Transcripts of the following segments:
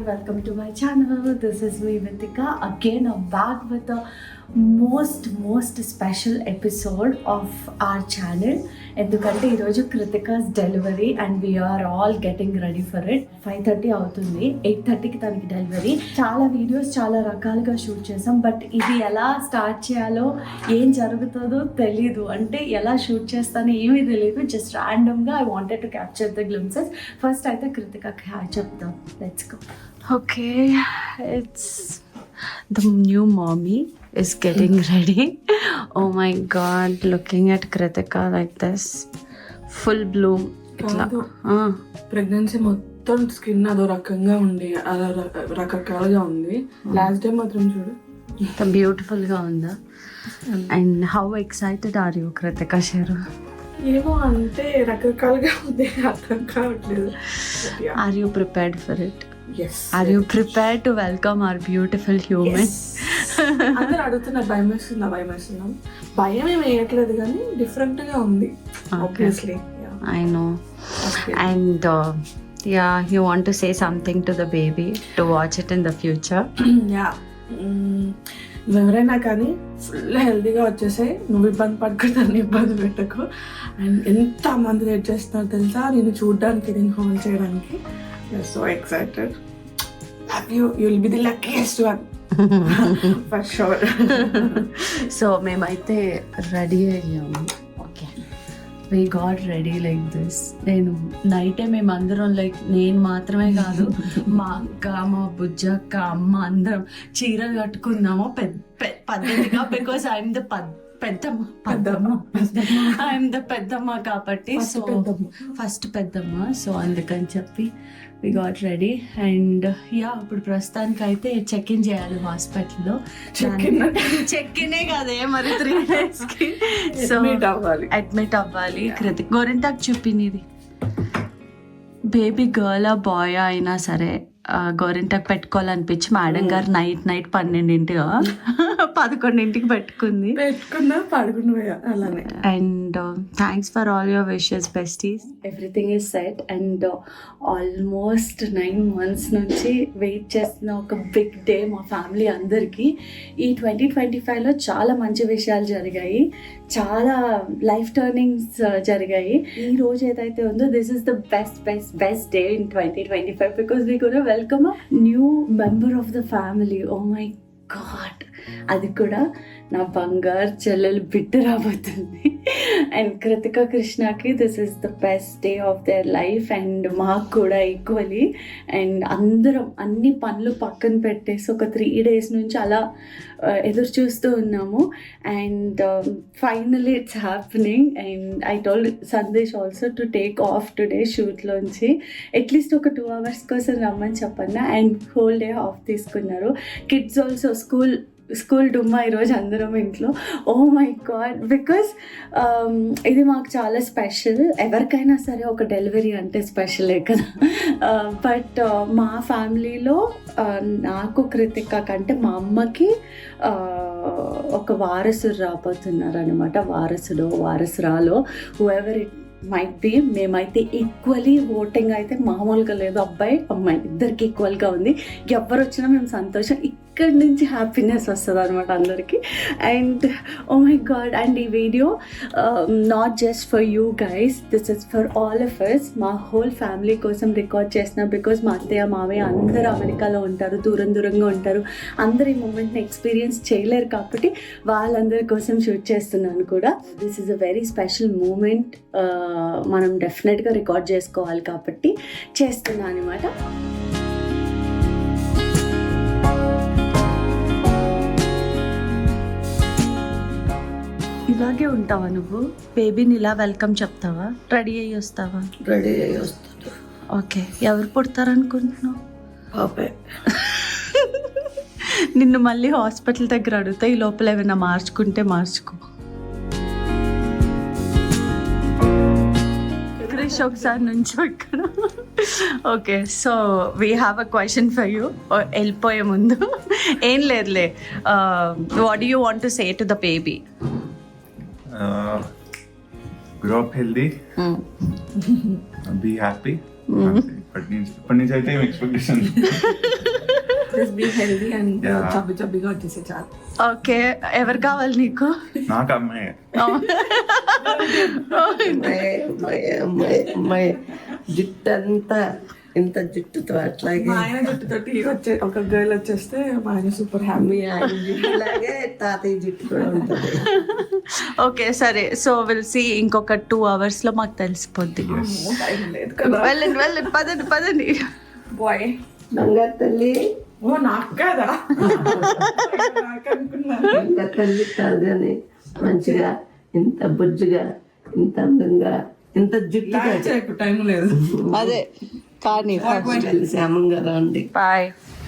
welcome to my channel. This is me Vitika. Again I'm back with the most special episode of our channel. ఎందుకంటే ఈరోజు Kritika's delivery and we are all getting ready for it. 5:30 అవుతుంది, 8:30కి తనకి delivery. చాలా videos చాలా రకాలుగా shoot చేసాం, but ఇది ఎలా స్టార్ట్ చేయాలో ఏం జరుగుతుందో తెలీదు. అంటే ఎలా షూట్ చేస్తానో ఏమీ తెలియదు. జస్ట్ ర్యాండమ్గా I wanted to capture the glimpses. First అయితే కృతికాకి హాయ్ చెప్తాం. Let's go. Okay, it's the new mommy is getting ready. Oh my god, looking at Kritika like this, full bloom. Pregnancy మొత్తం skin అదో రకంగా ఉంది, అదో రకరకాలుగా ఉంది. లాస్ట్ టైం మాత్రం చూడు ఎంత బ్యూటిఫుల్ గా ఉందా. And how excited are you Kritika షేరు? ఏమో అంటే రకరకాలుగా ఉంది, అర్థం కావట్లేదు. Are you prepared for it? Yes. Are you prepared to welcome our beautiful human? అందరూ అడుగుతున్నారు భయం వేస్తుందా. భయం ఏమి వేయట్లేదు కానీ డిఫరెంట్ గా ఉంది. Obviously. I know. Okay. And yeah, you want to say something to the baby to watch it in the future? Yeah. ఎవరైనా కానీ ఫుల్ హెల్తీగా వచ్చేసాయి, నువ్వు ఇబ్బంది పడుకుంటాను, ఇబ్బంది పెట్టకు. అండ్ ఎంత మంది వెయిట్ చేస్తున్నారు తెలుసా నేను చూడడానికి, నేను హోల్డ్ చేయడానికి. So excited. You'll be the luckiest one. For sure. So మేమైతే రెడీ అయ్యాము. Okay, we got ready like this. నేను నైటే మేమందరం లైక్ నేను మాత్రమే కాదు, మా అక్క, మా బుజ్జక్క, అమ్మ అందరం చీరలు కట్టుకున్నాము పద్ధతిగా. Because I'm the I'm the పెద్దమ్మ కాబట్టి. సో ఫస్ట్ పెద్దమ్మ, సో అందుకని చెప్పి we got ready. And yeah ఇప్పుడు ప్రస్తుతానికి అయితే చెక్ ఇన్ చేయాలి హాస్పిటల్లో. చెక్ ఇనే కదే మరి 3 daysకి. సో అడ్మిట్ అవ్వాలి. కృతిక్ గోరింటాకు చూపినిది బేబీ గర్ల్ బాయ్ అయినా సరే గోరింటాకు పెట్టుకోవాలనిపించి మేడం గారు నైట్ 11కి పెట్టుకున్నా పడుకున్నా అలానే. And thanks for all your wishes besties. Everything is set. And almost 9 months నుంచి వెయిట్ చేస్తున్న ఒక బిగ్ డే మా ఫ్యామిలీ అందరికీ. ఈ 2025లో చాలా మంచి విషయాలు జరిగాయి, చాలా లైఫ్ టర్నింగ్స్ జరిగాయి. ఈ రోజు ఏదైతే ఉందో this is the best day in 2025 because we gonna welcome a new member of the family. Oh my god, అది కూడా నా బంగారు చెల్లెలు బిడ్డ రాబోతుంది. అండ్ కృతిక కృష్ణకి this is the best day of their life. And మాకు కూడా ఈక్వలీ. అండ్ అందరం అన్ని పనులు పక్కన పెట్టేసి ఒక 3 days నుంచి అలా ఎదురు చూస్తూ ఉన్నాము. And finally it's happening. And I told Sandesh also to take off today షూట్లోంచి అట్లీస్ట్ ఒక 2 hours కోసం రమ్మని చెప్పన్నా. అండ్ హోల్ డే ఆఫ్ తీసుకున్నారు. కిడ్స్ ఆల్సో స్కూల్ డుమ్మా ఈరోజు అందరం ఇంట్లో. ఓ మై గాడ్, బికాస్ ఇది మాకు చాలా స్పెషల్. ఎవరికైనా సరే ఒక డెలివరీ అంటే స్పెషలే కదా. బట్ మా ఫ్యామిలీలో నాకు కృతిక కంటే మా అమ్మకి ఒక వారసుడు రాబోతున్నారు అనమాట. వారసుడో వారసురాలో హూఎవర్ ఇట్ మైట్ బి. మేమైతే ఈక్వలీ ఓటింగ్ అయితే మామూలుగా లేదు, అబ్బాయి అమ్మాయి ఇద్దరికి ఈక్వల్గా ఉంది. ఎవరు వచ్చినా మేము సంతోషం, ఇక్కడి నుంచి హ్యాపీనెస్ వస్తుంది అనమాట అందరికీ. And oh my god, and ఈ video not just for you guys, this is for all of us. మా హోల్ ఫ్యామిలీ కోసం రికార్డ్ చేసిన. బికాస్ మా అత్తయ్య మావయ్య అందరూ అమెరికాలో ఉంటారు, దూరంగా ఉంటారు. అందరు ఈ మూమెంట్ని ఎక్స్పీరియన్స్ చేయలేరు కాబట్టి వాళ్ళందరి కోసం షూట్ చేస్తున్నాను కూడా. This is a very special moment. మనం డెఫినెట్గా రికార్డ్ చేసుకోవాలి కాబట్టి చేస్తున్నాను అనమాట. ఇలాగే ఉంటావా నువ్వు? బేబీని ఇలా వెల్కమ్ చెప్తావా? రెడీ అయ్యి వస్తావా? రెడీ అయ్యి వస్తాను. ఓకే, ఎవరు పుడతారనుకుంటున్నావు? పాపే. నిన్ను మళ్ళీ హాస్పిటల్ దగ్గర అడుగుతా, ఈ లోపల ఏమైనా మార్చుకుంటే మార్చుకో. క్రిష్ ఒకసారి నుంచి అక్కడ. Okay, so we have a question for you. వెళ్ళిపోయే ముందు ఏం లేదులే, what do you want to say to the baby? Grow up healthy, be happy. ఇప్పటి నుంచి అయితే ఏం expectation. Just be healthy and చబ్బిగా వచ్చేసి చాలు. ఓకే, ఎవరు కావాలి నీకు? నాకు అమ్మాయి అమ్మాయి జుట్టు అంతా ఇంత జుట్టుతో అట్లాగే మా ఆయన జుట్టుతోటి ఒక గర్ల్ వచ్చేస్తే మా ఆయన సూపర్ హ్యాపీ. మీ ఆయన జుట్టులాగే తాతయ్య జుట్టు కూడా ఉంటుంది. ఓకే సరే, సో విల్ సీ. ఇంకొక 2 hours లో మాకు తెలిసిపోద్ది. టైం లేదు కదా. వెళ్ళండి పదండి. బాయ్ బంగారు తల్లి, ఓ నాకు కదా నాకు అనుకున్నాను. ఇంకా తల్లి కాదు కానీ మంచిగా ఇంత బుజ్జుగా ఇంత అందంగా ఇంత జుట్టు టైం లేదు. అదే కానీ శ్యామంగా రండి. బాయ్.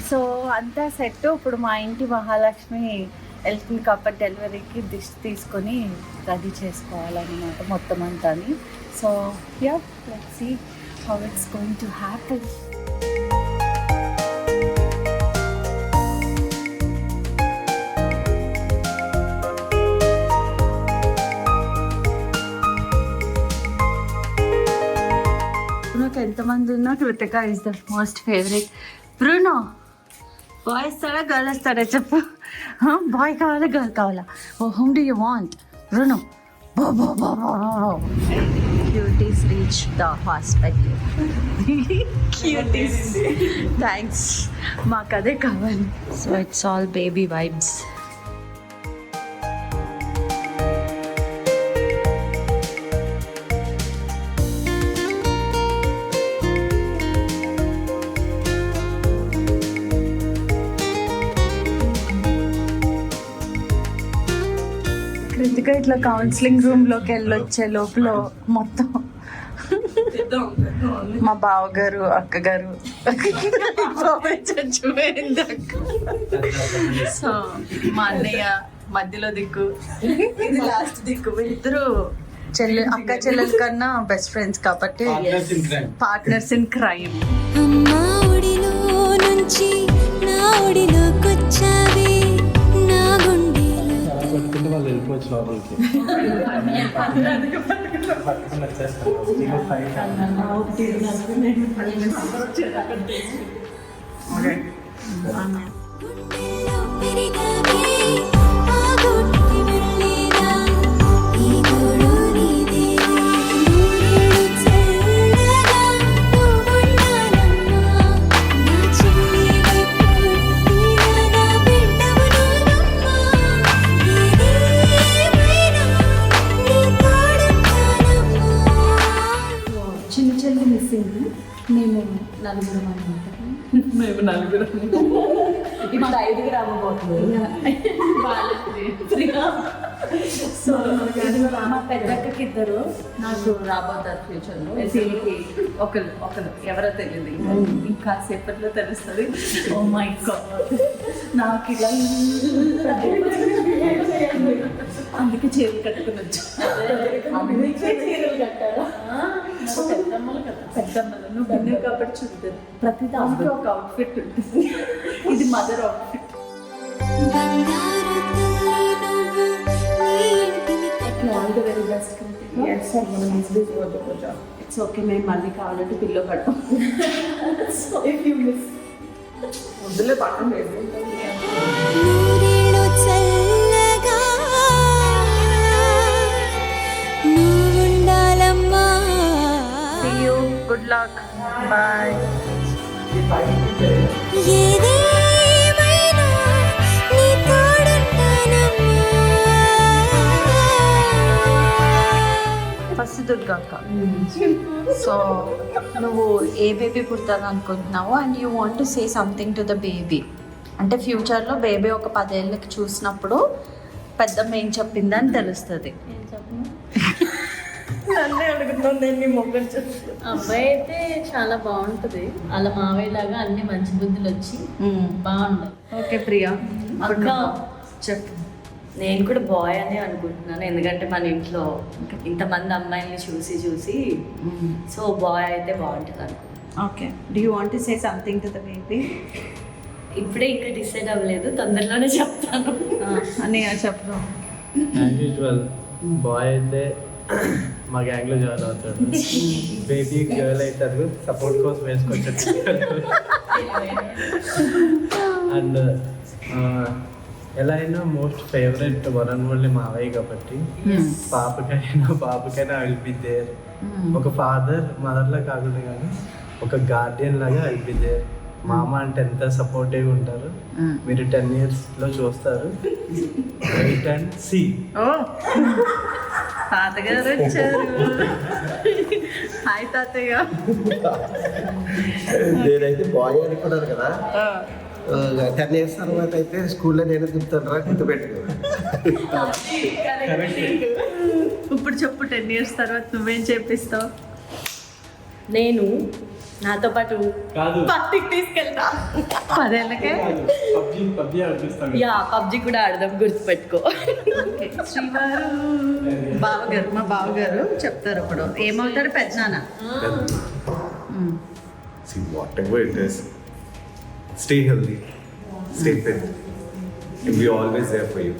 సో అంతా సెట్. ఇప్పుడు మా ఇంటి మహాలక్ష్మి వెళ్తుంది కాబట్టి డెలివరీకి దిష్టి తీసుకొని రెడీ చేసుకోవాలన్నమాట మొత్తం అంతా. So ya, let's see how it's going to happen. బ్రూనోకి ఎంతమంది ఉన్నా Kritika is the most favourite. Bruno boy ఇస్తాడా గర్ల్ ఇస్తాడా చెప్పు? బాయ్ కావాలా గర్ల్ కావాలా? Oh whom do you want? Bruno cuties reach the hospital. Cuties, thanks, మాకు అదే కావాలి. So it's all baby vibes. Kritika ఇట్లా కౌన్సిలింగ్ రూమ్ లోకి వెళ్ళొచ్చే లోపల మొత్తం మా బావగారు అక్కగారు చచ్చిపోయింది అక్క. సో మా అన్నయ్య మధ్యలో దిక్కు, ఇది లాస్ట్ దిక్కు. వీళ్ళిద్దరు అక్క చెల్లెల కన్నా బెస్ట్ ఫ్రెండ్స్ కాబట్టి పార్ట్నర్స్ ఇన్ క్రైమ్. అమ్మా ఒడిలో నుంచి నా ఒడిలోకొచ్చావే, నా గుండెలో వాళ్ళు వెళ్ళిపోవచ్చు లోపలికి. గుండెల్లో పెరిగావే, ఆ గుడికి వెళ్ళేదా, ఈ గూడు నీదే, నూరేళ్ళు చల్లగా నువ్వుండాలమ్మా, నా చిన్ని పుట్టిన నా బిడ్డవు నువ్వమ్మా, ఏదేమైనా నీ తోడుంటానమ్మా. చిన్న చెల్లి మిస్సింగ్. మేము నలుగురం అనమాట. మేము నలుగురు ఇప్పుడు 5కి రాబోతుంది. సో మా పెద్దక్కకి 2, నాకు రాబోతారు ఫ్యూచర్లో. దీనికి ఒకరు ఎవరో తెలియదు, ఇంకా సేపట్లో తెలుస్తుంది. ఓ మై గాడ్, నాకు ఇలా అందుకే చీరలు కట్టుకుని వచ్చా. చీరలు కట్టారా? పెద్దమ్మలు నువ్వు బిన్నె కాబట్టి చూద్దాం. ప్రతి దాంట్లో ఒక అవుట్ఫిట్ ఉంటుంది. ఇది మదర్ అవుట్ఫిట్. బంగారు తల్లి నువ్వు నీ ఇంటిని all the very best. It's okay, మేము మళ్ళీ కావాలంటే పిల్లో కడతాం. సో ఇఫ్ యూ మిస్ వద్దులే పక్కన లేదు. నూరేళ్ళు చల్లగా నువ్వుండాలమ్మా. See you. Good luck. Bye. ఏదేమైనా నీ తోడుంటానమ్మా. ఫస్ట్ దుర్గా అక్క. సో నువ్వు ఏ బేబీ పుడతాను అనుకుంటున్నావు and you want to say something to the baby. అంటే ఫ్యూచర్లో బేబీ ఒక 10 ఏళ్ళకి చూసినప్పుడు పెద్దమ్మ ఏం చెప్పిందని తెలుస్తుంది. నన్నే అడుగుతున్నాను, నేను నీ మొక్కలు చెప్పు. అబ్బాయి అయితే చాలా బాగుంటది, అలా మావయ్యలాగా అన్ని మంచి బుద్ధులు వచ్చి బాగుంటాయి. ఓకే ప్రియా, అక్క చెప్పు. నేను కూడా బాయ్ అని అనుకుంటున్నాను, ఎందుకంటే మన ఇంట్లో ఇంతమంది అమ్మాయిల్ని చూసి సో బాయ్ అయితే బాగుంటుంది అనుకుంటున్నాను. Okay, do you want to say something to the baby? ఇప్పుడే ఇంకా డిసైడ్ అవ్వలేదు, తొందరలోనే చెప్తాను. అని చెప్పు. యాజ్ యూజువల్ బాయ్ అయితే మా గ్యాంగ్లో జాయిన్ అవుతాడు. బేబీ గర్ల్ అవుతారు, సపోర్ట్ కోసం వేసుకొచ్చారు. అండ్ ఎలా అయినా most favourite one and only మావయ్య కాబట్టి పాపకైనా ఐ విల్ బి దేర్. ఒక ఫాదర్ మదర్లా కాకుండా కానీ ఒక గార్డియన్ లాగా ఐ విల్ బి దేర్. మామ అంటే ఎంత సపోర్టివ్గా ఉంటారు. మీరు 10 yearsలో చూస్తారు. Wait and see. తాతగారు వచ్చారు. హాయ్ తాతయ్య. నేనైతే బాయ్ అనుకున్నాను కదా, 10 years తర్వాత అయితే స్కూల్లో నేను దిగుతాను రా, గుర్తుపెట్టుకో. ఇప్పుడు చెప్పు, 10 years తర్వాత నువ్వేం చేపిస్తావు? నేను నాతో పాటు కాదు, పబ్జికి తీసుకెళ్తా. 10 ఏళ్ళకే పబ్జీ ఆడిపిస్తాను. యా, పబ్జి కూడా ఆడదాం, గుర్తుపెట్టుకో. శ్రీవారు బావగారు, మా బావగారు చెప్తారు. ఇప్పుడు ఏమవుతారు పెద్దనాన్న? See, whatever it is, stay healthy, stay fit, and we are always there for you,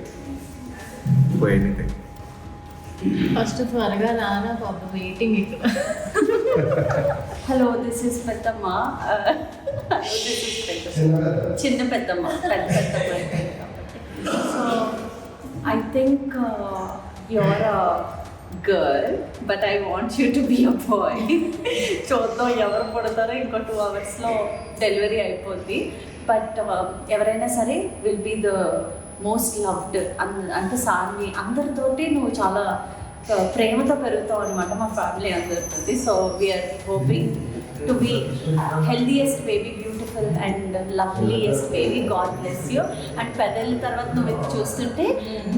for anything. First త్వరగా రానా పాప, వెయిటింగ్ ఇక్కడ. హలో, దిస్ ఇస్ పెద్దమ్మ. చిన్న పెద్దమ్మ, పెద్ద పెద్దమ్మ అయిపోయింది కాబట్టి. So I think your a girl, but I want you to be a boy. చూద్దాం ఎవరు పుడతారో. ఇంకో 2 hours డెలివరీ అయిపోద్ది. బట్ ఎవరైనా సరే will be the most loved. అంటే సార్ని అందరితోటి నువ్వు చాలా ప్రేమతో పెరుగుతావు అనమాట, మా ఫ్యామిలీ అందరితోటి. So we are hoping to be healthiest baby, beautiful and loveliest baby. God bless you. And పెద్దల తర్వాత నువ్వు ఇది చూస్తుంటే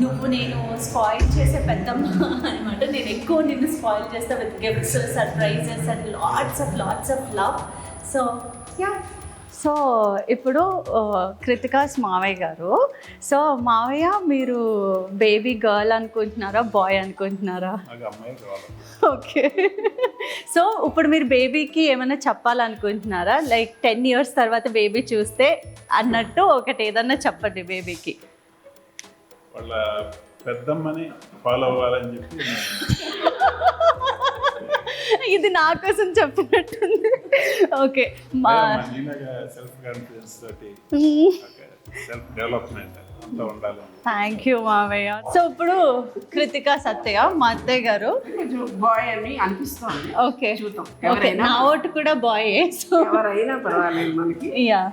నువ్వు నేను స్పాయిల్ చేసే పెద్దమ్మ అనమాట. నేను ఎక్కువ నిన్ను స్పాయిల్ చేస్తా with gifts, surprises and lots of love. So yeah. So ఇప్పుడు కృతికాస్ మావయ్య గారు. సో మావయ్య, మీరు బేబీ గర్ల్ అనుకుంటున్నారా, బాయ్ అనుకుంటున్నారా? ఓకే. సో ఇప్పుడు మీరు బేబీకి ఏమైనా చెప్పాలనుకుంటున్నారా? లైక్ 10 years తర్వాత బేబీ చూస్తే అన్నట్టు ఒకటి ఏదన్నా చెప్పండి బేబీకి. వాళ్ళ పెద్దమ్మని ఫాలో అవ్వాలని చెప్పి ఇది నా కోసం చెప్పినట్టుంది. ఓకే. మా సెల్ఫ్ కాన్ఫిడెన్స్ తోటి సెల్ఫ్ డెవలప్మెంట్ అంతా ఉండాలి. థ్యాంక్ యూ మావయ్య. సో ఇప్పుడు కృతికా సత్య, మా అత్తయ్య గారు. బాయ్ అని అనిపిస్తుంది. ఓకే, చూద్దాం. ఓకే. నా ఓటు కూడా బాయే. సో ఎవరైనా పర్వాలేదు, మనకి యా,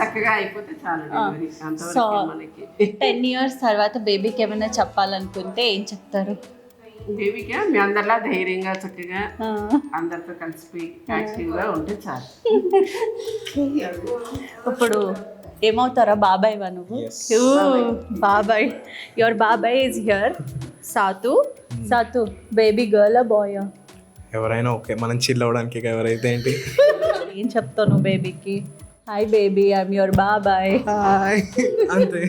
చక్కగా అయిపోతే చాలు డెలివరీ. సో అంతవరకు మనకి 10 years తర్వాత బేబీకి ఏమైనా చెప్పాలనుకుంటే ఏం చెప్తారు? బేబీకి మీ అందరిలా ధైర్యంగా చక్కగా అందరితో కలిసిపోయి యాక్టివ్గా ఉంటే చాలు. ఇప్పుడు ఏమవుతారా బాబాయ్ వా నువ్వు? బాబాయ్, యువర్ బాబాయ్ ఈజ్ హియర్. సాతు బేబీ గర్ల్ బాయ్? ఎవరైనా ఓకే, మనం చిల్ అవ్వడానికి. ఎవరైతే ఏంటి, ఏం చెప్తావు నువ్వు బేబీకి? హాయ్ బేబీ, ఐఎమ్ యువర్ బాబాయ్. అంతే.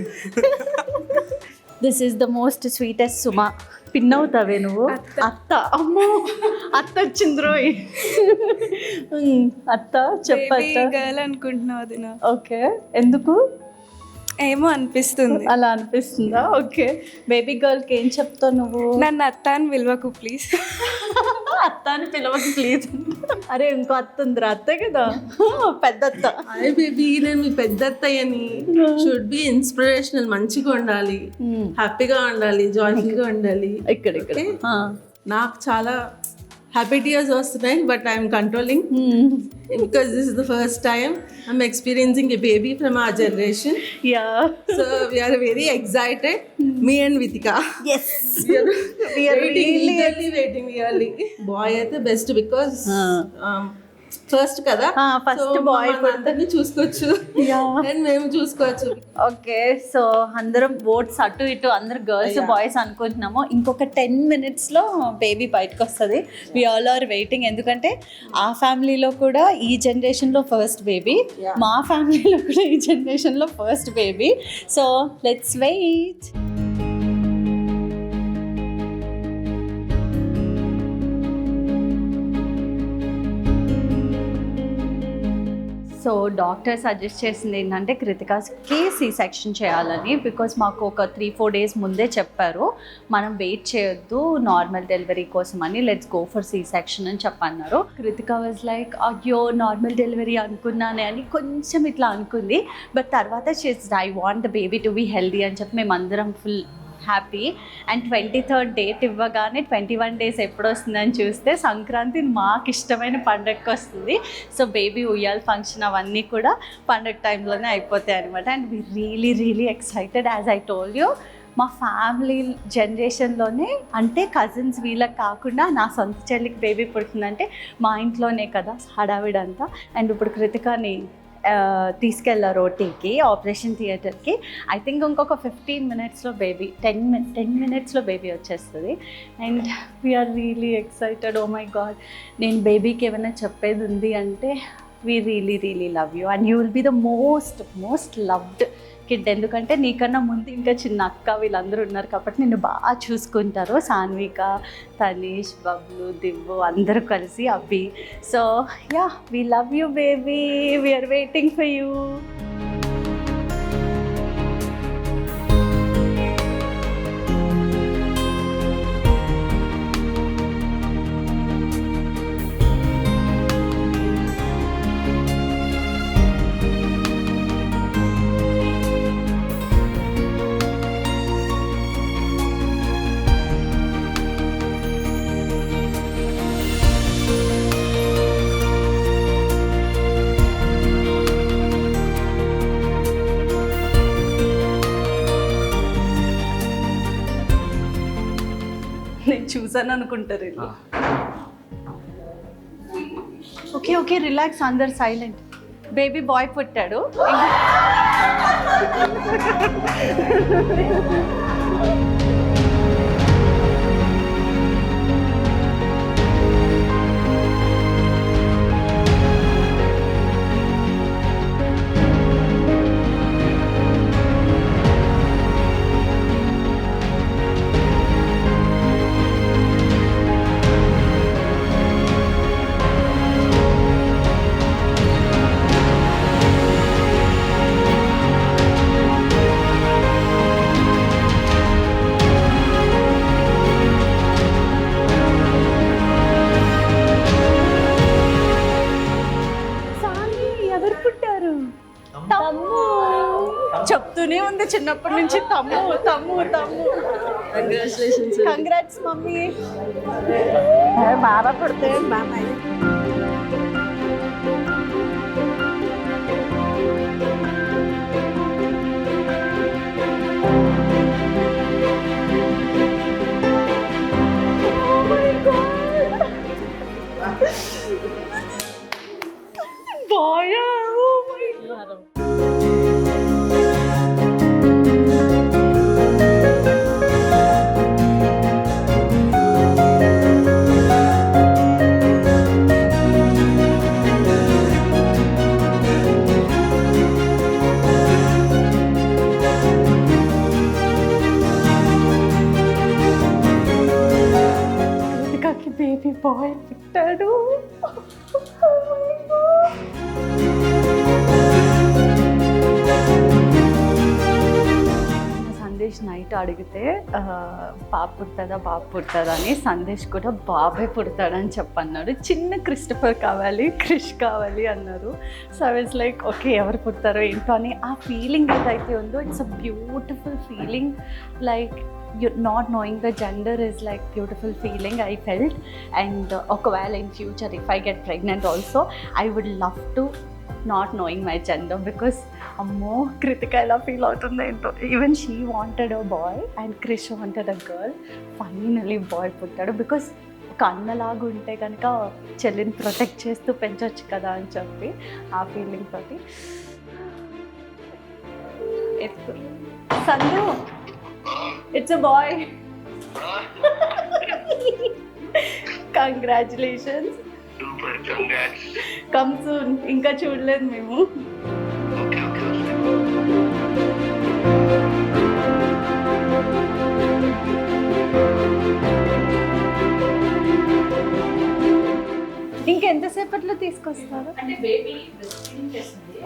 This is the most sweetest సుమా. పిన్ అవుతావే నువ్వు? అత్త. అమ్మో, అత్త వచ్చింది రోయ్. అత్త చెప్పత్త. గర్ల్ అనుకుంటున్నావు అది? ఓకే, ఎందుకు? ఏమో అనిపిస్తుంది. అలా అనిపిస్తుందా? ఓకే. బేబీ గర్ల్కి ఏం చెప్తావు నువ్వు? నన్ను అత్త అని పిలవకు ప్లీజ్. అత్త అని పిలవకు ప్లీజ్. అరే ఇంకో అత్త ఉందిరా, అత్తే కదా, పెద్ద అత్త. హాయ్ బేబీ, నేను మీ పెద్ద అత్తయ్యని. షుడ్ బి ఇన్స్పిరేషనల్, మంచిగా ఉండాలి, హ్యాపీగా ఉండాలి, జాయ్ఫుల్గా ఉండాలి. ఇక్కడ నాకు చాలా హ్యాపీ టీయర్స్ వస్తున్నాయి, but I'm controlling because this is the first time I'm experiencing a baby from our generation. Yeah, so we are very excited, me and Vithika. yes, we are waiting eagerly. Boy అయితే best because first కదా, first boy అందరినీ చూసుకోవచ్చు and మేము చూసుకోవచ్చు. Okay, so అందరం oats అటు ఇటు అందరు గర్ల్స్ బాయ్స్ అనుకుంటున్నాము. ఇంకొక 10 minutesలో బేబీ బయటకు వస్తుంది. We all are waiting. ఎందుకంటే ఆ ఫ్యామిలీలో కూడా ఈ జనరేషన్లో ఫస్ట్ బేబీ, మా ఫ్యామిలీలో కూడా ఈ జనరేషన్లో first baby. So let's wait. So doctor suggest చేసింది ఏంటంటే కృతికాకి సి సెక్షన్ చేయాలని, బికాస్ మాకు ఒక 3-4 days ముందే చెప్పారు మనం వెయిట్ చేయొద్దు నార్మల్ డెలివరీ కోసం అని, let's go for C section అని చెప్పన్నారు. కృతిక వాజ్ లైక్ అయ్యో నార్మల్ డెలివరీ అనుకున్నానే అని కొంచెం ఇట్లా అనుకుంది. బట్ తర్వాత I want the baby to be healthy అని చెప్పి మేమందరం full happy. And 23rd date ఇవ్వగానే 21 days ఎప్పుడు వస్తుందని చూస్తే సంక్రాంతి మాకు ఇష్టమైన పండగకి వస్తుంది. సో బేబీ ఉయ్యాల ఫంక్షన్ అవన్నీ కూడా పండగ టైంలోనే అయిపోతాయి అనమాట. And we really excited. As I told you, మా ఫ్యామిలీ జనరేషన్లోనే అంటే కజిన్స్ వీళ్ళకి కాకుండా నా సొంత చెల్లికి బేబీ పుడుతుందంటే మా ఇంట్లోనే కదా హడావిడంతా. అండ్ ఇప్పుడు కృతికాని తీసుకెళ్ళారు ఓటీకి, ఆపరేషన్ థియేటర్కి. ఐ థింక్ ఇంకొక 15 minutesలో బేబీ 10 minutesలో బేబీ వచ్చేస్తుంది. And we are really excited. Oh my god, నేను బేబీకి ఏమైనా చెప్పేది ఉంది అంటే we really love you and you will be the most loved kid. ఎందుకంటే నీకన్నా ముందు ఇంకా చిన్న అక్క వీళ్ళందరూ ఉన్నారు కాబట్టి నిన్ను బాగా చూసుకుంటారు. సాన్విక, తనీష్, బబ్లు, దివ్వు అందరూ కలిసి అబ్బి. So yeah, we love you baby, we are waiting for you. నేను చూసాను అనుకుంటారు. ఓకే రిలాక్స్, అందరు సైలెంట్. బేబీ బాయ్ పుట్టాడు. చెప్తూనే ఉంది చిన్నప్పటి నుంచి తమ్ము. Congrats mummy. బాగా పుడితే బాబాయ్. బాయా, oh my god. Baby boy పుట్టాడు. సందేశ్ నైట్ అడిగితే పాప పుడుతుందా అని, సందేశ్ కూడా బాబే పుడతాడని చెప్పన్నాడు. చిన్న క్రిస్టఫర్ కావాలి, క్రిష్ కావాలి అన్నారు. So I was like okay, ఎవరు పుడతారో ఏంటో అని. ఆ ఫీలింగ్ ఏదైతే ఉందో it's a beautiful feeling. Like not knowing the gender is like beautiful feeling I felt. And ఒకవేళ in future if I get pregnant also I would love to not knowing my gender, because అమ్మో కృతిక ఎలా feel అవుతుందో ఏంటో. Even she wanted a boy and Krish wanted a girl. Finally boy పుట్టాడు. Because ఒక అన్నలాగా ఉంటే కనుక చెల్లిని ప్రొటెక్ట్ చేస్తూ పెంచవచ్చు కదా అని చెప్పి ఆ ఫీలింగ్ తోటి. సందు, it's a boy. Congratulations. Super, congrats. Come soon. ఇంకా చూడలేదు మేము. ఇంకెంతసేపట్లో తీసుకొస్తారు? అంటే baby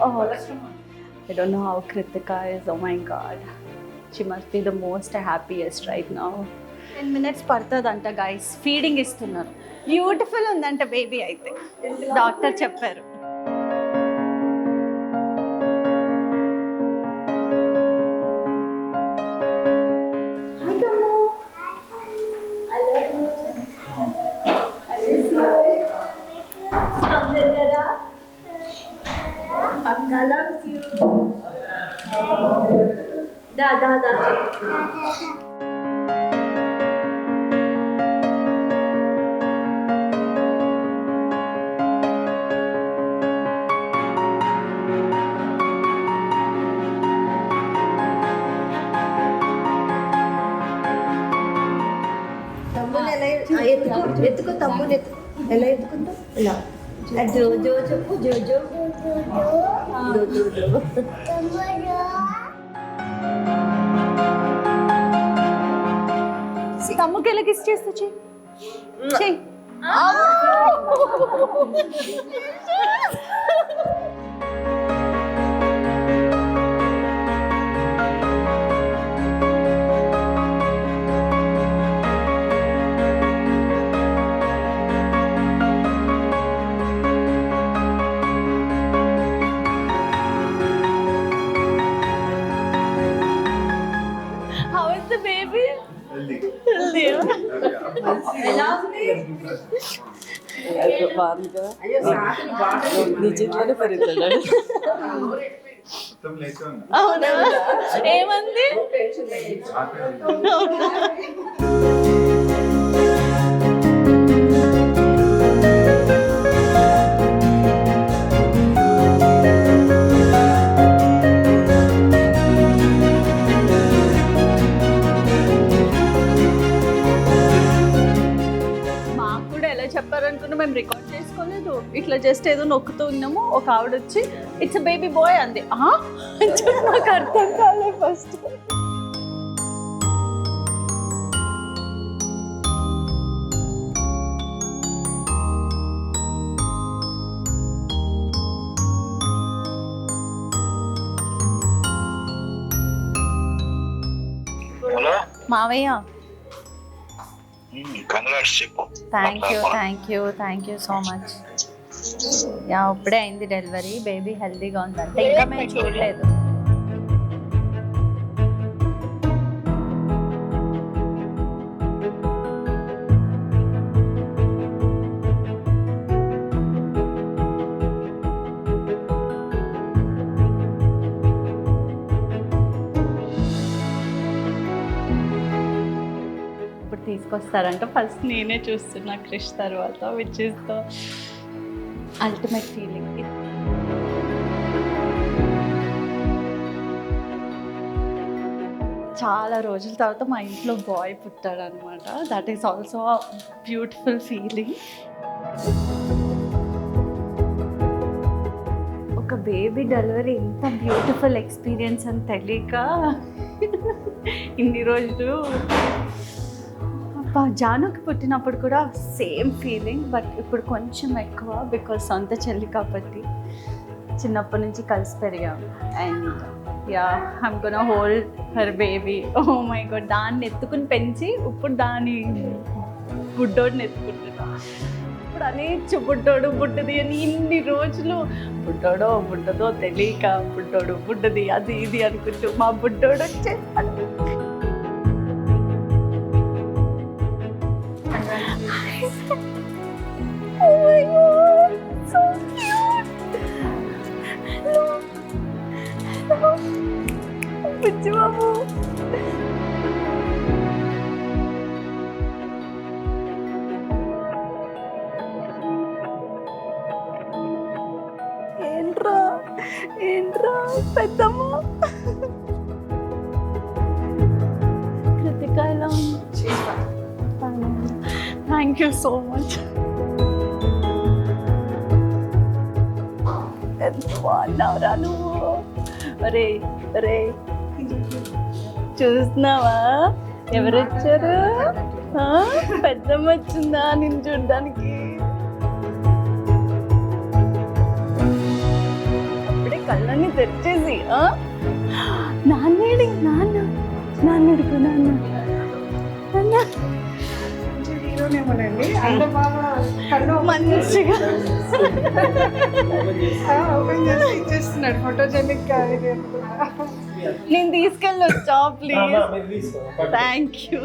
Oh, I don't know how Kritika is. Oh my god. She must be the most happiest right now. 10 minutes పడుతుందంట గైస్. ఫీడింగ్ ఇస్తున్నారు. Beautiful ఉందంట baby అయితే doctor చెప్పారు. తమ్ముని ఎలా ఎత్తుకో తమ్ముని ఎలా ఎత్తుకుంటా ఇలా జో జో చెప్పు జో జో జో జో జో తమ్ముకి ఎలా కిస్ చేస్తూ చెయ్యి. How is the baby? Healthy. ఎలా ఉంది? అవునా? ఏమంది? చెప్పారనుకున్నా మేము రికార్డ్ చేసుకోలేదు. ఇట్లా జస్ట్ ఏదో నొక్కుతూ ఉన్నాము. ఒక ఆవిడ వచ్చి ఇట్స్ బేబీ బాయ్ అంది. నాకు అర్థం కాలేదు ఫస్ట్. మావయ్య thank you so much. Yeah ఇప్పుడే అయింది డెలివరీ. బేబీ హెల్దీగా ఉందంటే ఇంకా మేము చూడలేదు. తీసుకొస్తారంట. ఫస్ట్ నేనే చూస్తున్నా క్రిష్ తర్వాత, which is the ultimate feeling. చాలా రోజుల తర్వాత మా ఇంట్లో బాయ్ పుట్టాడు అనమాట. That is also beautiful feeling. ఒక బేబీ డెలివరీ ఇంత బ్యూటిఫుల్ ఎక్స్పీరియన్స్ అని తెలియక ఇన్ని రోజులు. జానుకి పుట్టినప్పుడు కూడా సేమ్ ఫీలింగ్, బట్ ఇప్పుడు కొంచెం ఎక్కువ బికాజ్ సొంత చెల్లి కాబట్టి చిన్నప్పటి నుంచి కలిసి పెరిగాం. And ya I'm gonna hold her baby. Oh my god, దాన్ని ఎత్తుకుని పెంచి ఇప్పుడు దాని బుడ్డోడిని ఎత్తుకుంటున్నా. ఇప్పుడు అనేచ్చు బుడ్డోడు బుడ్డది అని ఇన్ని రోజులు బుడ్డోడో బుడ్డదో తెలియక బుడ్డోడు బుడ్డది అది ఇది అనుకుంటూ మా బుడ్డోడు వచ్చేస్తాడు. Oh my god, so cute. Hello. Bujju babu. ఏంట్రా పెద్దమ్మ. కృతిక ఎలా ఉంది? Thank you so much. ఎంత బాగున్నావురా నువ్వు. అరే అరే చూస్తున్నావా ఎవరు వచ్చారు? పెద్దమ్మ వచ్చిందా నిన్ను చూడ్డానికి? కళ్ళని తెరిచేసి నాన్నేడి నాన్నడుకు నాన్న హీరోనేమోనండి అంటే బాగా కళ్ళు మంచిగా ఓపెన్ చేసి ఇచ్చేస్తున్నాడు ఫోటోజెనిక్ గా ఇది అనుకున్నా. నేను తీసుకెళ్ళొచ్చా please? Thank you.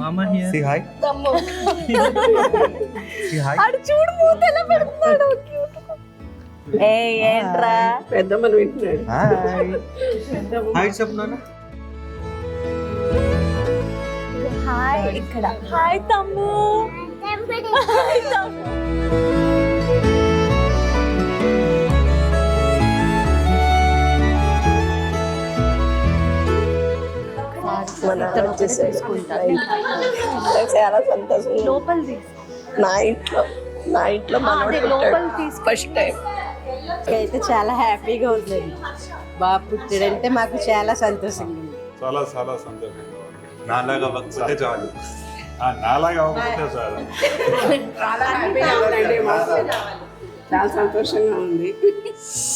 Mama here. Say hi. తమ్ము Say hi. అడు చూడు మూత ఎలా పెడుతున్నాడు. ఏ ఏంట్రా పెద్దమ్మని వింటున్నాడు. Hi. Hi, Sapna. హాయ్ ఇక్కడ హాయ్ తమ్ము. హాయ్ తమ్ము. మన చాలా సంతోషం. లోపల నా ఇంట్లో లోపల తీసు ఫస్ట్ టైం అయితే చాలా హ్యాపీగా ఉంది. బాబు పుట్టాడంటే మాకు చాలా సంతోషంగా ఉంది. చాలా చాలా సంతోషంగా ఉంది. నాలాగా అవ్వకపోతే చాలు. నాలాగా అవ్వకపోతే చాలు. చాలా సంతోషంగా ఉంది.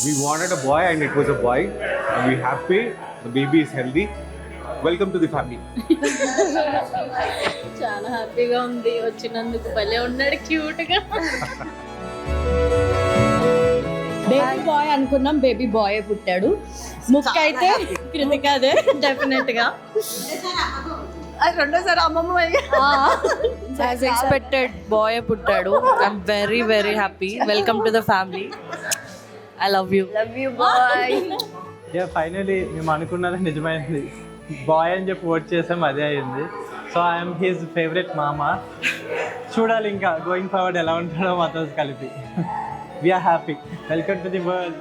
We wanted a boy and it was a boy. And we're happy. The baby is healthy. Welcome to the family. చాలా హ్యాపీగా ఉంది వచ్చినందుకు. భలే ఉన్నాడు క్యూట్ గా. బేబీ బాయ్ అనుకున్నాం, బేబీ బాయ్ పుట్టాడు. ముక్క అయితే కృతికదే డెఫినెట్ గా. రెండోసారి అమ్మమ్మ యాజ్ ఎక్స్పెక్టెడ్ బాయ్ పుట్టాడు. I'm very very happy. Welcome to the family. I love you. Love you boy. Finally మేము అనుకున్నది నిజమైంది. బాయ్ అని చెప్పి ఓట్ చేసాం, అదే అయింది. సో ఐఎమ్ హిజ్ ఫేవరెట్ మామ. చూడాలి ఇంకా గోయింగ్ ఫార్వర్డ్ ఎలా ఉంటాడో మాతో కలిపి. We are happy. Welcome to the world.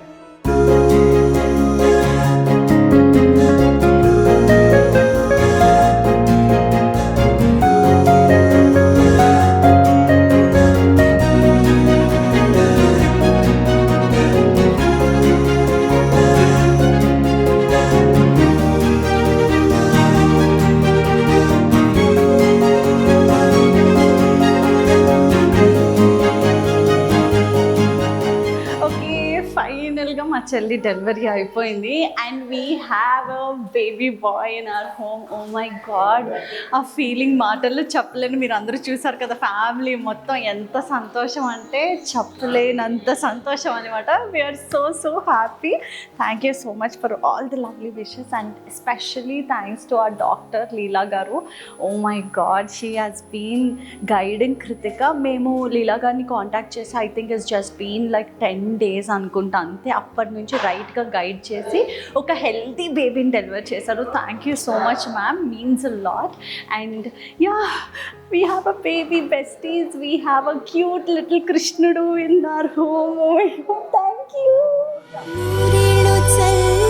మా చెల్లి డెలివరీ అయిపోయింది and we have a baby boy in our home. Oh my god, ఆ ఫీలింగ్ మాటల్లో చెప్పలేను. మీరు అందరూ చూసారు కదా, ఫ్యామిలీ మొత్తం ఎంత సంతోషం అంటే చెప్పలేనంత సంతోషం అనమాట. We're so so happy. Thank you so much for all the lovely wishes and especially thanks to our doctor Leela గారు. Oh my god, she has been guiding Kritika. మేము లీలా గారిని కాంటాక్ట్ చేసి I think it's just been like 10 days అనుకుంటా అంతే. అప్పటి నుంచి రైట్గా guide చేసి ఒక హెల్తీ బేబీని డెలివర్ చేశారు. Thank you so much ma'am, means a lot. And yeah, we have a baby besties. We have a cute little Krishnudu in our home. Oh my God, thank you.